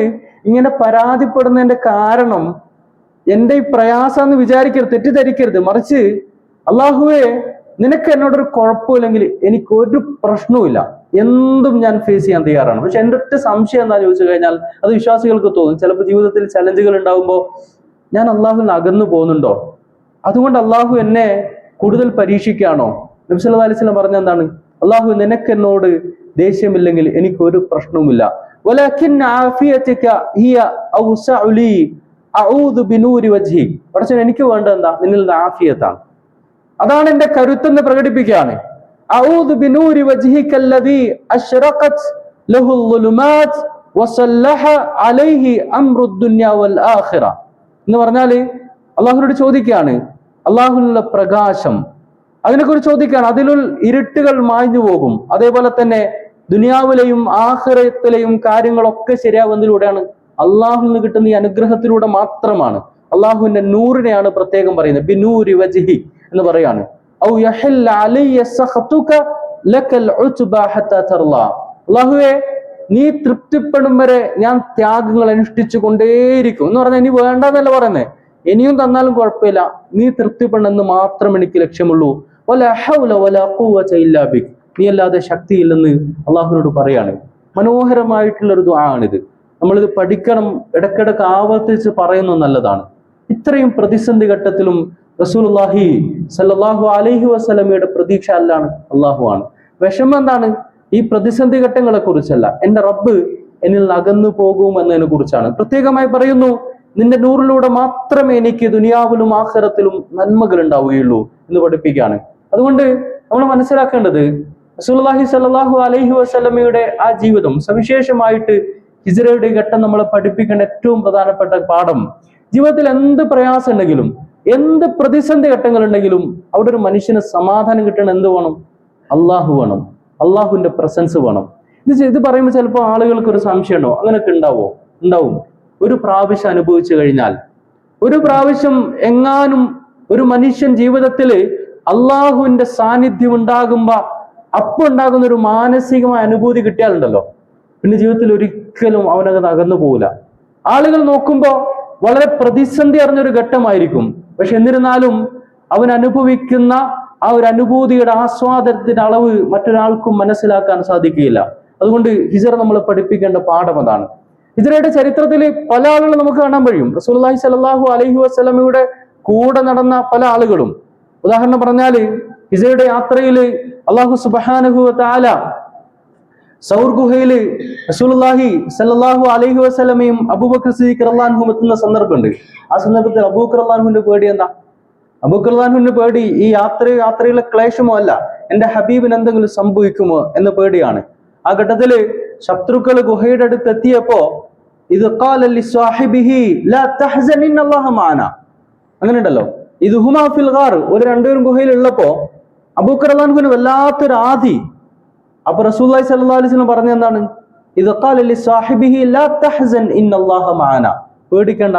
ഇങ്ങനെ പരാതിപ്പെടുന്നതിന്റെ കാരണം എന്റെ ഈ പ്രയാസമെന്ന് വിചാരിക്കരുത്, തെറ്റിദ്ധരിക്കരുത്. മറിച്ച് അള്ളാഹുവേ, നിനക്ക് എന്നോടൊരു കുഴപ്പമില്ലെങ്കിൽ എനിക്കൊരു പ്രശ്നവുമില്ല, എന്തും ഞാൻ ഫേസ് ചെയ്യാൻ തയ്യാറാണ്. പക്ഷെ എൻ്റെ ഒറ്റ സംശയം എന്താണെന്ന് ചോദിച്ചു കഴിഞ്ഞാൽ, അത് വിശ്വാസികൾക്ക് തോന്നും. ചിലപ്പോൾ ജീവിതത്തിൽ ചലഞ്ചുകൾ ഉണ്ടാകുമ്പോൾ ഞാൻ അള്ളാഹുവിൽ നിന്ന് അകന്നു പോകുന്നുണ്ടോ, അതുകൊണ്ട് അള്ളാഹു എന്നെ കൂടുതൽ പരീക്ഷിക്കുകയാണോ? നബി സല്ലല്ലാഹു അലൈഹി വസല്ലം പറഞ്ഞ എന്താണ്? അള്ളാഹു, നിനക്ക് എന്നോട് ദേഷ്യമില്ലെങ്കിൽ എനിക്കൊരു പ്രശ്നവുമില്ല. വലകിൻ ആഫിയതിക ഹിയ ഔസഉ ലി അഊദു ബിനൂരി വജ്ഹി. പക്ഷേ എനിക്ക് വേണ്ടത് എന്താ? നിന്നിൽ നിന്ന് ആഫിയത്താണ്, അതാണ് എന്റെ കരുത്തെന്ന് പ്രകടിപ്പിക്കുകയാണ്. അഊദു ബിനൂരി വജ്ഹിക അല്ലദീ അശ്റഖത് ലഹു ളുലുമാത് വസല്ലഹ അലൈഹി അംറു ദുനിയ വൽ ആഖിറ എന്ന് പറഞ്ഞാൽ അള്ളാഹുവിനോട് ചോദിക്കുകയാണ്, അള്ളാഹുവിനുള്ള പ്രകാശം അതിനെക്കുറിച്ച് ചോദിക്കുകയാണ്. അതിലുള്ള ഇരുട്ടുകൾ മായ്ഞ്ഞു പോകും. അതേപോലെ തന്നെ ദുനിയാവിലെയും ആഖിറത്തിലെയും കാര്യങ്ങളൊക്കെ ശരിയാവുന്നതിലൂടെയാണ്, അള്ളാഹുവിൽ നിന്ന് കിട്ടുന്ന ഈ അനുഗ്രഹത്തിലൂടെ മാത്രമാണ്. അള്ളാഹുവിന്റെ നൂറിനെയാണ് പ്രത്യേകം പറയുന്നത്, ബിനൂരി വജ്ഹി എന്ന് പറയാണ്. ഔ യഹില്ല അലയ്യ സഖതുക ലകൽ ഉത്ബ ഹത്താ തർലാ. അള്ളാഹുവേ, നീ തൃപ്തിപ്പെടും വരെ ഞാൻ ത്യാഗങ്ങൾ അനുഷ്ഠിച്ചു കൊണ്ടേയിരിക്കും എന്ന് പറഞ്ഞാൽ, ഇനി വേണ്ടെന്നല്ല പറയുന്നത്, ഇനിയും തന്നാലും കുഴപ്പമില്ല, നീ തൃപ്തിപ്പെടണമെന്ന് മാത്രം എനിക്ക് ലക്ഷ്യമുള്ളൂ. വലാ ഹൗല വലാ ഖുവത ഇല്ലാ ബിക്, നീ അല്ലാതെ ശക്തിയില്ലെന്ന് അള്ളാഹുവിനോട് പറയാണ്. മനോഹരമായിട്ടുള്ള ഒരു ദുആ ആണിത്. നമ്മളിത് പഠിക്കണം, ഇടക്കിടക്ക് ആവർത്തിച്ച് പറയുന്നത് നല്ലതാണ്. ഇത്രയും പ്രതിസന്ധി ഘട്ടത്തിലും റസൂലുള്ളാഹി സല്ലല്ലാഹു അലൈഹി വസല്ലമയുടെ പ്രതീക്ഷ അല്ലാണ്, അള്ളാഹു ആണ്. വിഷമം എന്താണ്? ഈ പ്രതിസന്ധി ഘട്ടങ്ങളെ കുറിച്ചല്ല, എന്റെ റബ്ബ് എന്നിൽ അകന്നു പോകും എന്നതിനെ കുറിച്ചാണ്. പ്രത്യേകമായി പറയുന്നു, നിന്റെ നൂറിലൂടെ മാത്രമേ എനിക്ക് ദുനിയാവിലും ആഖിറത്തിലും നന്മകൾ ഉണ്ടാവുകയുള്ളൂ എന്ന് പഠിപ്പിക്കുകയാണ്. അതുകൊണ്ട് നമ്മൾ മനസ്സിലാക്കേണ്ടത്, റസൂലുള്ളാഹി സ്വല്ലല്ലാഹു അലൈഹി വസല്ലമയുടെ ആ ജീവിതം, സവിശേഷമായിട്ട് ഹിജ്റയുടെ ഘട്ടം നമ്മളെ പഠിപ്പിക്കേണ്ട ഏറ്റവും പ്രധാനപ്പെട്ട പാഠം, ജീവിതത്തിൽ എന്ത് പ്രയാസം ഉണ്ടെങ്കിലും, എന്ത് പ്രതിസന്ധി ഘട്ടങ്ങൾ ഉണ്ടെങ്കിലും, അവിടെ ഒരു മനുഷ്യന് സമാധാനം കിട്ടണം. എന്ത് വേണം? അള്ളാഹു വേണം, അള്ളാഹുവിന്റെ പ്രസൻസ് വേണം. ഇത് പറയുമ്പോൾ ചിലപ്പോൾ ആളുകൾക്ക് ഒരു സംശയം ഉണ്ടോ? അങ്ങനെയൊക്കെ ഉണ്ടാവും. ഒരു പ്രാവശ്യം അനുഭവിച്ചു കഴിഞ്ഞാൽ, ഒരു പ്രാവശ്യം എങ്ങാനും ഒരു മനുഷ്യൻ ജീവിതത്തിൽ അള്ളാഹുവിന്റെ സാന്നിധ്യം ഉണ്ടാകുമ്പോ അപ്പൊ ഉണ്ടാകുന്ന ഒരു മാനസികമായ അനുഭൂതി കിട്ടിയാലുണ്ടല്ലോ, പിന്നെ ജീവിതത്തിൽ ഒരിക്കലും അവനത് അകന്നു പോകില്ല. ആളുകൾ നോക്കുമ്പോൾ വളരെ പ്രതിസന്ധി അറിഞ്ഞൊരു ഘട്ടമായിരിക്കും, പക്ഷെ എന്നിരുന്നാലും അവൻ അനുഭവിക്കുന്ന ആ ഒരു അനുഭൂതിയുടെ ആസ്വാദനത്തിന്റെ അളവ് മറ്റൊരാൾക്കും മനസ്സിലാക്കാൻ സാധിക്കുകയില്ല. അതുകൊണ്ട് ഹിജ്റ നമ്മളെ പഠിപ്പിക്കേണ്ട പാഠം അതാണ്. ഹിജ്റയുടെ ചരിത്രത്തിൽ പല ആളുകളും നമുക്ക് കാണാൻ കഴിയും. റസൂലുള്ളാഹി സ്വല്ലല്ലാഹു അലൈഹി വസല്ലമയുടെ കൂടെ നടന്ന പല ആളുകളും, ഉദാഹരണം പറഞ്ഞാൽ ഹിജ്റയുടെ യാത്രയിൽ അല്ലാഹു സുബ്ഹാനഹു വ തആല സൗർ ഗുഹയിൽ റസൂലുള്ളാഹി സ്വല്ലല്ലാഹു അലൈഹി വസല്ലമയും അബൂബക്കർ സിദ്ദീഖ് റളിയല്ലാഹു അൻഹു എത്തുന്ന സന്ദർഭമുണ്ട്. ആ സന്ദർഭത്തിൽ അബൂബക്കർ റളിയല്ലാഹു അൻഹുവിന്റെ പേടി എന്താ? അബൂബക്കർ റളിയല്ലാഹു അൻഹുവിന്റെ പേടി ഈ യാത്രയിലെ ക്ലേശമോ അല്ല, എന്റെ ഹബീബിന് എന്തെങ്കിലും സംഭവിക്കുമോ എന്ന പേടിയാണ്. ആ ഘട്ടത്തില് ശത്രുക്കൾ ഗുഹയുടെ അടുത്ത് എത്തിയപ്പോ ഇത് ഖാല ലിസ്വാഹിബിഹി ലാ തഹ്സൻ ഇന്നല്ലാഹ മഅനാ, അങ്ങനെ ഉണ്ടല്ലോ, ഇത് ഹുമാ ഫിൽ ഗാർ, ഒരു രണ്ടുപേരും ഗുഹയിൽ ഉള്ളപ്പോ അബൂബക്കർ റളിയല്ലാഹു അൻഹുവിന് വല്ലാത്തൊരു ആദി. അപ്പൊ റസൂലുള്ളാഹി സ്വല്ലല്ലാഹു അലൈഹി വസല്ലം പറഞ്ഞ എന്താണ്? ഇത് ഖാല ലിസ്വാഹിബിഹി ലാ തഹ്സൻ ഇന്നല്ലാഹ മഅനാ, പേടിക്കണ്ട,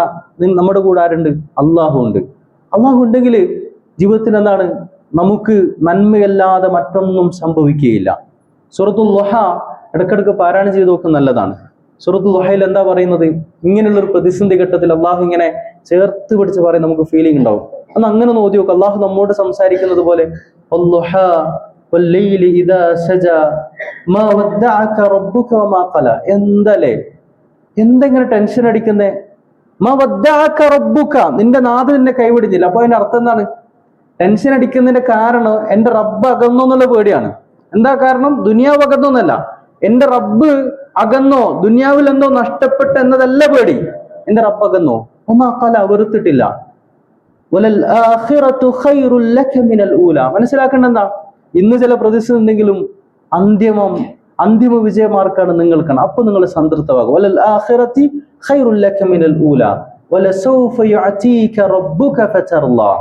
നമ്മുടെ കൂടെ ആരുണ്ട്? അള്ളാഹു ഉണ്ട്. അള്ളാഹു ഉണ്ടെങ്കിൽ ജീവിതത്തിൽ എന്താണ്? നമുക്ക് നന്മയല്ലാതെ മറ്റൊന്നും സംഭവിക്കുകയില്ല. സൂറത്തുൽ ളുഹ ഇടക്കിടക്ക് പാരായണം ചെയ്ത് നോക്കുന്നത് നല്ലതാണ്. സൂറത്തുൽ ളുഹയിൽ എന്താ പറയുന്നത്? ഇങ്ങനെയുള്ളൊരു പ്രതിസന്ധി ഘട്ടത്തിൽ അള്ളാഹു ഇങ്ങനെ ചേർത്ത് പിടിച്ച് പറയും, നമുക്ക് ഫീലിംഗ് ഉണ്ടാവും. അന്ന് അങ്ങനെ നോക്കി നോക്കുക, അള്ളാഹു നമ്മോട് സംസാരിക്കുന്നത് പോലെ, എന്തല്ലേ, എന്തെങ്ങനെ ടെൻഷൻ അടിക്കുന്നേ? നിന്റെ നാഥൻ നിന്നെ കൈവിടിഞ്ഞില്ല. അപ്പൊ അതിന്റെ അർത്ഥം എന്താണ്? ടെൻഷൻ അടിക്കുന്നതിന്റെ കാരണം എന്റെ റബ്ബ് അകന്നോ എന്നുള്ള പേടിയാണ്. എന്താ കാരണം? ദുനിയാവ് അകന്നോന്നല്ല, എന്റെ റബ്ബ് അകന്നോ, ദുനിയാവിൽ എന്തോ നഷ്ടപ്പെട്ട എന്നതല്ല പേടി, എന്റെ റബ്ബ് അകന്നോ. വെറുത്തിട്ടില്ല. മനസ്സിലാക്കേണ്ട എന്താ? ഇന്ന് ചില പ്രതിസന്ധി ഉണ്ടെങ്കിലും അന്തിമ വിജയമാർക്കാണ് നിങ്ങൾക്കാണ്. അപ്പൊ നിങ്ങൾ സംതൃപ്തമാകും. വലൽ ആഖിറതി ഖൈറുൽ ലക മിനൽ ഊല വലസൗഫ യുഅതീക റബ്ബുക ഫതർലാ.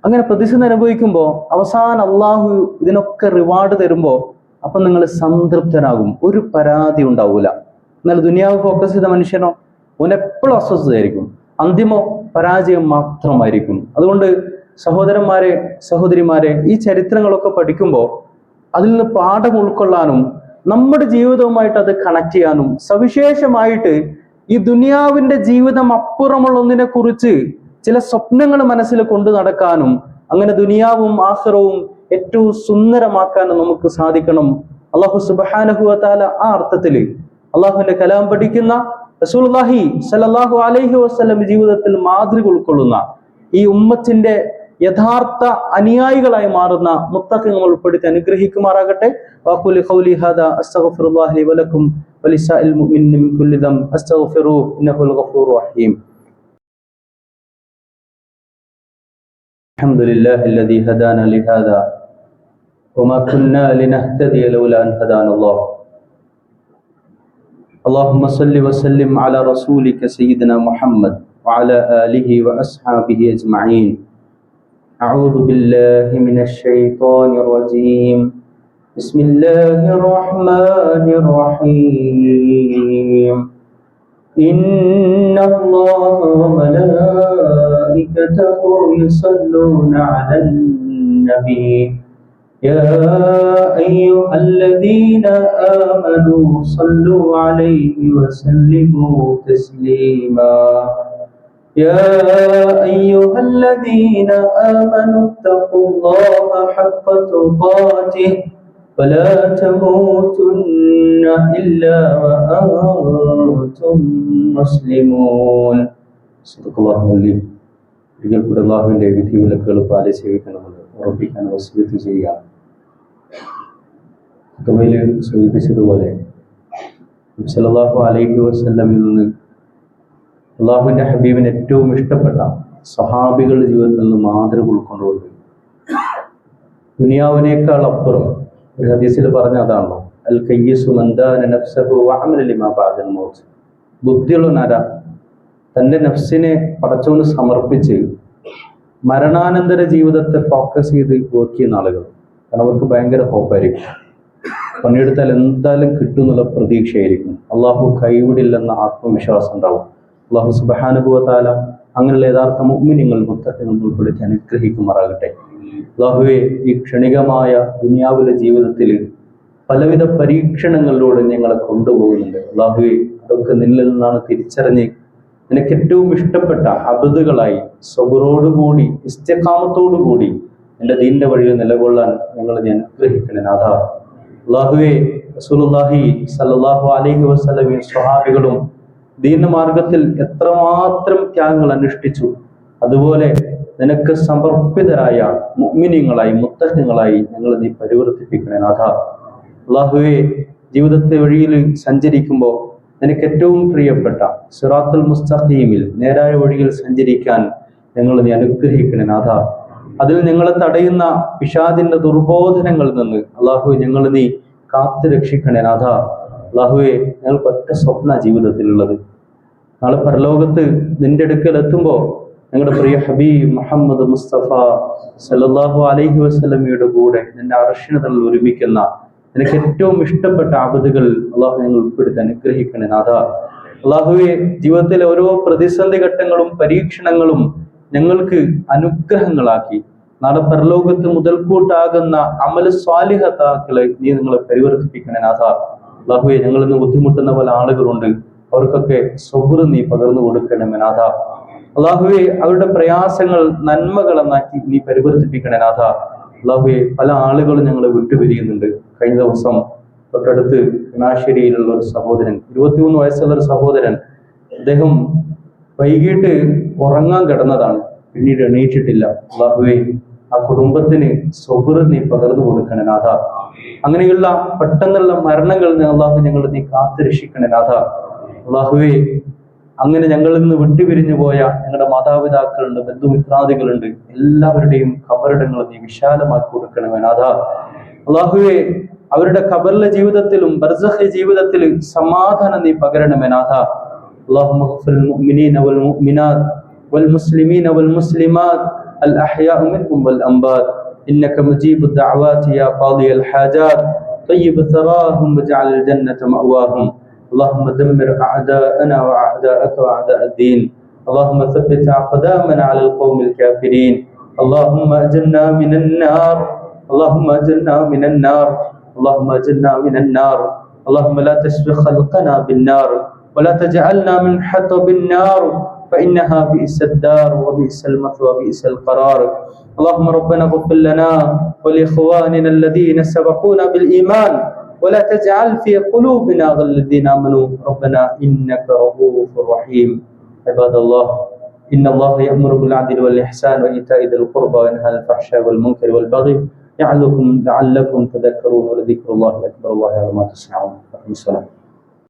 അങ്ങനെ പ്രതിസന്ധി അനുഭവിക്കുമ്പോൾ അവസാനം അള്ളാഹു ഇതിനൊക്കെ റിവാർഡ് തരുമ്പോൾ അപ്പൊ നിങ്ങൾ സംതൃപ്തനാകും, ഒരു പരാതി ഉണ്ടാവൂല. എന്നാൽ ദുനിയാവ് ഫോക്കസ് ചെയ്ത മനുഷ്യനോ ഓനെപ്പോഴും അസ്വസ്ഥതയായിരിക്കും, അന്തിമോ പരാജയം മാത്രമായിരിക്കും. അതുകൊണ്ട് സഹോദരന്മാരെ, സഹോദരിമാരെ, ഈ ചരിത്രങ്ങളൊക്കെ പഠിക്കുമ്പോൾ അതിൽ നിന്ന് പാഠം ഉൾക്കൊള്ളാനും നമ്മുടെ ജീവിതവുമായിട്ട് അത് കണക്ട് ചെയ്യാനും സവിശേഷമായിട്ട് ഈ ദുനിയാവിന്റെ ജീവിതം അപ്പുറമുള്ള ഒന്നിനെ കുറിച്ച് ചില സ്വപ്നങ്ങൾ മനസ്സിൽ കൊണ്ടു നടക്കാനും അങ്ങനെ ദുനിയാവും ആഖിറവും ഏറ്റവും സുന്ദരമാക്കാനും നമുക്ക് സാധിക്കണം. അല്ലാഹു സുബ്ഹാനഹു വ തആല ആ അർത്ഥത്തിൽ അള്ളാഹുവിന്റെ കലാം പഠിക്കുന്ന റസൂലുള്ളാഹി സ്വല്ലല്ലാഹു അലൈഹി വസല്ലം ജീവിതത്തിൽ മാതൃക ഉൾക്കൊള്ളുന്ന ഈ ഉമ്മത്തിന്റെ യഥാർത്ഥ അനുയായികളായി മാറുന്ന മുത്തഖീങ്ങൾ ഉൾപ്പെടുത്തി അനുഗ്രഹിക്കുമാറാകട്ടെ. വഖൂലി ഖൗലി ഹാദാ അസ്തഗ്ഫിറുല്ലാഹ ലി വലക്കും വലിസാഇൽ മുഅ്മിനീന മിൻ കുല്ലി ദം അസ്തഗ്ഫിറൂ ഇന്നഹുൽ ഗഫൂറുർ റഹീം. അൽഹംദുലില്ലാഹി الذي هدانا لهذا وما كنا لنهتدي لولا أن هدانا الله. اللهم صل وسلم على رسولك سيدنا محمد وعلى آله وأصحابه أجمعين. أعوذ بالله من الشيطان الرجيم. بسم الله الرحمن الرحيم. إن الله وملائكته يصلون على النبي يا أيها الذين آمنوا صلوا عليه وسلموا تسليما. يا أيها الذين آمنوا اتقوا الله حق تقاته ولا تموتن إلا وأنتم مسلمون. صدق الله العظيم. ഒരിക്കൽ അല്ലാഹുവിന്റെ വിധി വിലക്കുകൾ പാലിച്ച് ജീവിക്കണമെന്ന് ഉറപ്പിക്കാൻ വസിയത്ത് ചെയ്യുകയാണ്. തുമയിൽ സൂചിപ്പിച്ചതുപോലെ സല്ലല്ലാഹു അലൈഹി വസല്ലമിൽ നിന്ന് അള്ളാഹുവിന്റെ ഹബീബിന് ഏറ്റവും ഇഷ്ടപ്പെട്ട സ്വഹാബികളുടെ ജീവിതത്തിൽ നിന്ന് മാതൃക ഉൾക്കൊണ്ടുകൊണ്ട് ദുനിയാവിനേക്കാൾ അപ്പുറം ഒരു ഹദീസിൽ പറഞ്ഞ അതാണല്ലോ, അൽ കയ്യിസു മൻ ദാന നഫ്സഹു വഅമല ലിമാ ബഅദൽ മൗത്ത്. ബുദ്ധിയുള്ളവനാരാ? തൻ്റെ നഫ്സിനെ പടച്ചവന് സമർപ്പിച്ച് മരണാനന്തര ജീവിതത്തെ ഫോക്കസ് ചെയ്ത് വർക്ക് ചെയ്യുന്ന ആളുകൾ. കാരണം അവർക്ക് ഭയങ്കര ഹോപ്പായിരിക്കും, പണിയെടുത്താൽ എന്തായാലും കിട്ടും എന്നുള്ള പ്രതീക്ഷയായിരിക്കും. അള്ളാഹു കൈവിടില്ലെന്ന ആത്മവിശ്വാസം ഉണ്ടാവും. അല്ലാഹു സുബ്ഹാനഹു വ തആല അങ്ങനെയുള്ള യഥാർത്ഥ മുഅ്മിനീങ്ങൾ മുത്തഖീങ്ങൾ ഉൾപ്പെടുത്തി അനുഗ്രഹിക്കുമാറാകട്ടെ. അല്ലാഹുവേ, ഈ ക്ഷണികമായ ദുനിയാവിലെ ജീവിതത്തിൽ പലവിധ പരീക്ഷണങ്ങളിലൂടെ ഞങ്ങളെ കൊണ്ടുപോകുന്നുണ്ട്. അല്ലാഹുവേ, അതൊക്കെ നിന്നിൽ നിന്നാണ് തിരിച്ചറിഞ്ഞ് നിനക്ക് ഏറ്റവും ഇഷ്ടപ്പെട്ട അബദുകളായി സബറോടുകൂടി ഇസ്തിഖാമത്തോടുകൂടി എൻ്റെ ദീനിന്റെ വഴിയിൽ നിലകൊള്ളാൻ ഞങ്ങളെ നീ അനുഗ്രഹിക്കണേ നാഥ. അല്ലാഹുവേ, റസൂലുള്ളാഹി സ്വല്ലല്ലാഹു അലൈഹി വസല്ലമയും സ്വഹാബികളും ദീന മാർഗത്തിൽ എത്രമാത്രം ത്യാഗങ്ങൾ അനുഷ്ഠിച്ചു, അതുപോലെ നിനക്ക് സമർപ്പിതരായ മുഅ്മിനീങ്ങളായി മുത്തഖീങ്ങളായി ഞങ്ങളെ നീ പരിവർത്തിപ്പിക്കണേ നാഥ. അല്ലാഹുവേ, ജീവിതത്തെ വഴിയിൽ സഞ്ചരിക്കുമ്പോൾ നിനക്ക് ഏറ്റവും പ്രിയപ്പെട്ട സിറാത്തുൽ മുസ്തഖീമിൽ നേരായ വഴിയിൽ സഞ്ചരിക്കാൻ ഞങ്ങൾ നീ അനുഗ്രഹിക്കണേ നാഥ. അതിൽ ഞങ്ങളെ തടയുന്ന പിശാചിന്റെ ദുർബോധനങ്ങളിൽ നിന്ന് അല്ലാഹുവേ ഞങ്ങൾ നീ കാത്തു രക്ഷിക്കണേ നാഥ. അല്ലാഹുവേ, ഞങ്ങൾക്ക് ഒറ്റ സ്വപ്ന ജീവിതത്തിലുള്ളത്, നാളെ പരലോകത്ത് നിന്റെ അടുക്കൽ എത്തുമ്പോൾ ഞങ്ങളുടെ പ്രിയ ഹബീബ് മുഹമ്മദ് മുസ്തഫ സല്ലല്ലാഹു അലൈഹി വസല്ലമയുടെ കൂടെ നിന്റെ അർശനത്തിൽ ഒരുമിക്കുന്ന നിനക്ക് ഏറ്റവും ഇഷ്ടപ്പെട്ട അബദുകൾ അള്ളാഹു ഞങ്ങൾ ഉൾപ്പെടുത്തി അനുഗ്രഹിക്കണേ നാഥ. അള്ളാഹുവെ, ജീവിതത്തിലെ ഓരോ പ്രതിസന്ധി ഘട്ടങ്ങളും പരീക്ഷണങ്ങളും ഞങ്ങൾക്ക് അനുഗ്രഹങ്ങളാക്കി നാളെ പരലോകത്ത് മുതൽക്കൂട്ടാകുന്ന അമൽ സ്വാലിഹത്താക്കളെ നീ നിങ്ങളെ പരിവർത്തിപ്പിക്കണേ നാഥ. അള്ളാഹുവെ, ഞങ്ങൾ ഇന്ന് ബുദ്ധിമുട്ടുന്ന പല ആളുകളുണ്ട്, അവർക്കൊക്കെ സ്വബർ നീ പകർന്നു കൊടുക്കണമേ നാഥ. അള്ളാഹുവെ, അവരുടെ പ്രയാസങ്ങൾ നന്മകളെന്നാക്കി നീ പരിവർത്തിപ്പിക്കണേ നാഥ. അള്ളാഹുവെ, പല ആളുകളും ഞങ്ങളെ വിട്ടുപിരിയുന്നുണ്ട്. കഴിഞ്ഞ ദിവസം തൊട്ടടുത്ത് കിണാശ്ശേരിയിലുള്ള ഒരു സഹോദരൻ, 23 വയസ്സുള്ള ഒരു സഹോദരൻ, അദ്ദേഹം വൈകിട്ട് ഉറങ്ങാൻ കിടന്നതാണ്, പിന്നീട് എണീറ്റിട്ടില്ല. അള്ളാഹുവെ, ആ കുടുംബത്തിന് സ്വബർ നീ പകർന്നു കൊടുക്കണേ നാഥ. അങ്ങനെയുള്ള പെട്ടെന്നുള്ള മരണങ്ങൾ അള്ളാഹു ഞങ്ങൾ നീ കാത്തുരക്ഷിക്കണേ നാഥ. അള്ളാഹുവെ, അങ്ങനെ ഞങ്ങളിൽ നിന്ന് വിട്ടുപിരിഞ്ഞു പോയ ഞങ്ങളുടെ മാതാപിതാക്കളുണ്ട്, ബന്ധുമിത്രാദികളുണ്ട്, എല്ലാവരുടെയും ഖബറിടങ്ങൾ നീ വിശാലമാക്കി കൊടുക്കണമേ നാഥ. അള്ളാഹുവെ, അവരുടെ ഖബറിലെ ജീവിതത്തിലും ബർസഖി ജീവിതത്തിലും സമാധാനം നീ പകരണമേ നാഥ. اللهم اغفر للمؤمنين والمؤمنات والمسلمين والمسلمات الأحياء منهم والأموات إنك مجيب الدعوات يا قاضي الحاجات طيب ثراهم واجعل الجنة مأواهم. اللهم دمر أعداءنا وأعداءك وأعداء الدين. اللهم ثبت أقدامنا على القوم الكافرين. اللهم أجرنا من النار. اللهم أجرنا من النار. اللهم أجرنا من النار. اللهم لا تشفي خلقنا بالنار ولا تجعلنا من حطب النار فإنها بئس الدار وبئس المثوى وبئس القرار. اللهم ربنا اغفر لنا ولإخواننا الذين سبقونا بالإيمان ولا تجعل في قلوبنا غل الذين آمنوا ربنا إنك رؤوف رحيم. عباد الله إن الله يأمر بالعدل والإحسان وإيتاء ذي القربى وينهى عن الفحشاء والمنكر والبغي يعظكم لعلكم تذكرون ولذكر الله أكبر. الله يعلم ما تصنعون. السلام.